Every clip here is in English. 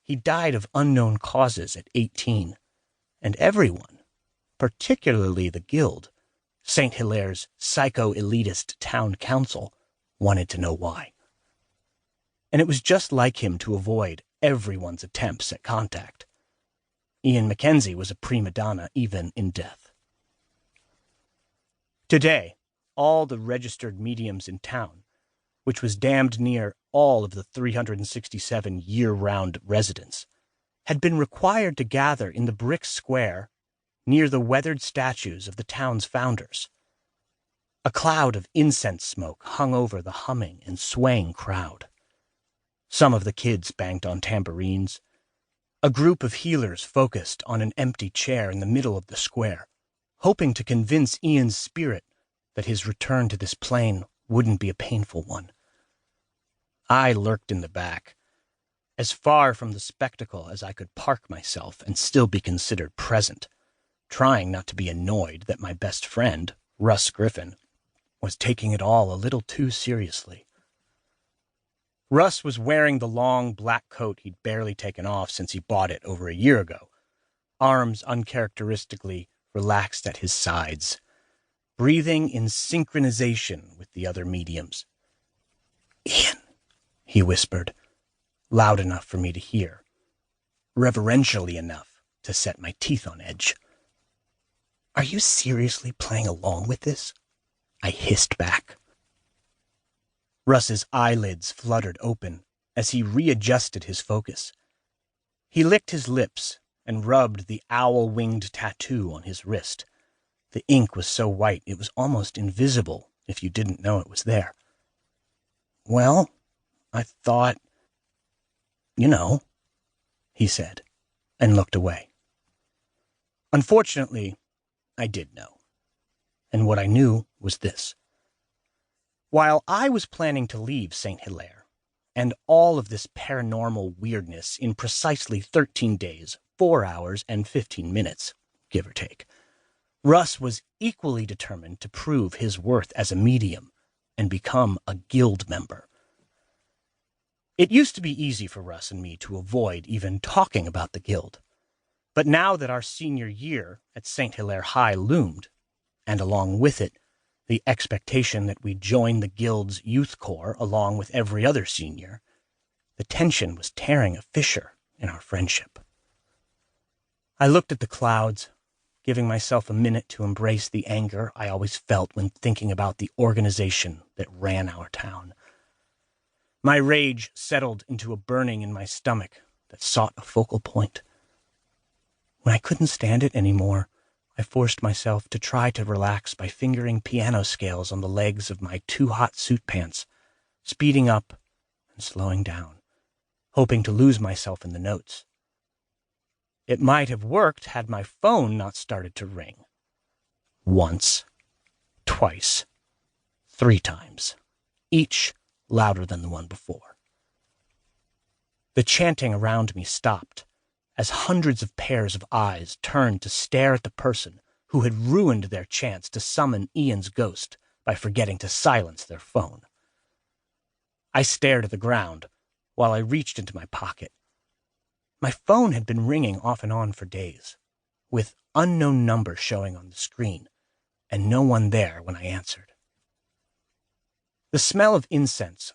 He died of unknown causes at 18, and everyone, particularly the Guild, St. Hilaire's psycho-elitist town council, wanted to know why. And it was just like him to avoid everyone's attempts at contact. Ian Mackenzie was a prima donna even in death. Today, all the registered mediums in town, which was damned near all of the 367 year-round residents, had been required to gather in the brick square near the weathered statues of the town's founders. A cloud of incense smoke hung over the humming and swaying crowd. Some of the kids banged on tambourines. A group of healers focused on an empty chair in the middle of the square, hoping to convince Ian's spirit that his return to this plane wouldn't be a painful one. I lurked in the back, as far from the spectacle as I could park myself and still be considered present, trying not to be annoyed that my best friend, Russ Griffin, was taking it all a little too seriously. Russ was wearing the long black coat he'd barely taken off since he bought it over a year ago, arms uncharacteristically relaxed at his sides, breathing in synchronization with the other mediums. "Ian," he whispered, loud enough for me to hear, reverentially enough to set my teeth on edge. "Are you seriously playing along with this?" I hissed back. Russ's eyelids fluttered open as he readjusted his focus. He licked his lips and rubbed the owl-winged tattoo on his wrist. The ink was so white it was almost invisible if you didn't know it was there. "Well, I thought, he said, and looked away. Unfortunately, I did know. And what I knew was this. While I was planning to leave St. Hilaire, and all of this paranormal weirdness in precisely 13 days, 4 hours, and 15 minutes, give or take, Russ was equally determined to prove his worth as a medium and become a guild member. It used to be easy for Russ and me to avoid even talking about the guild, but now that our senior year at St. Hilaire High loomed, and along with it, the expectation that we'd join the guild's youth corps along with every other senior, the tension was tearing a fissure in our friendship. I looked at the clouds, giving myself a minute to embrace the anger I always felt when thinking about the organization that ran our town. My rage settled into a burning in my stomach that sought a focal point. When I couldn't stand it anymore, I forced myself to try to relax by fingering piano scales on the legs of my too-hot suit pants, speeding up and slowing down, hoping to lose myself in the notes. It might have worked had my phone not started to ring. Once, twice, 3 times, each louder than the one before. The chanting around me stopped, as hundreds of pairs of eyes turned to stare at the person who had ruined their chance to summon Ian's ghost by forgetting to silence their phone. I stared at the ground while I reached into my pocket. My phone had been ringing off and on for days, with unknown numbers showing on the screen, and no one there when I answered. The smell of incense,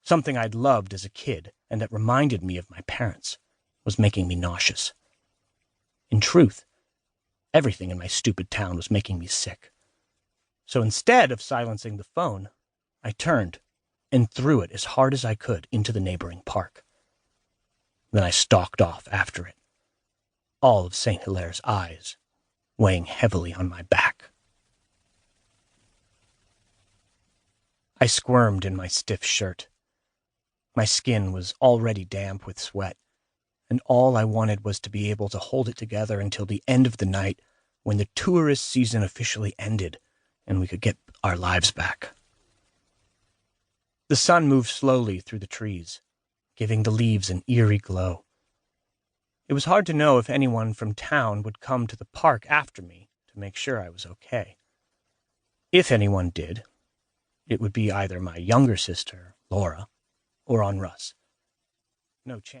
something I'd loved as a kid and that reminded me of my parents, was making me nauseous. In truth, everything in my stupid town was making me sick. So instead of silencing the phone, I turned and threw it as hard as I could into the neighboring park. Then I stalked off after it, all of St. Hilaire's eyes weighing heavily on my back. I squirmed in my stiff shirt. My skin was already damp with sweat, and all I wanted was to be able to hold it together until the end of the night when the tourist season officially ended and we could get our lives back. The sun moved slowly through the trees, giving the leaves an eerie glow. It was hard to know if anyone from town would come to the park after me to make sure I was okay. If anyone did, it would be either my younger sister, Laura, or on Russ. No chance.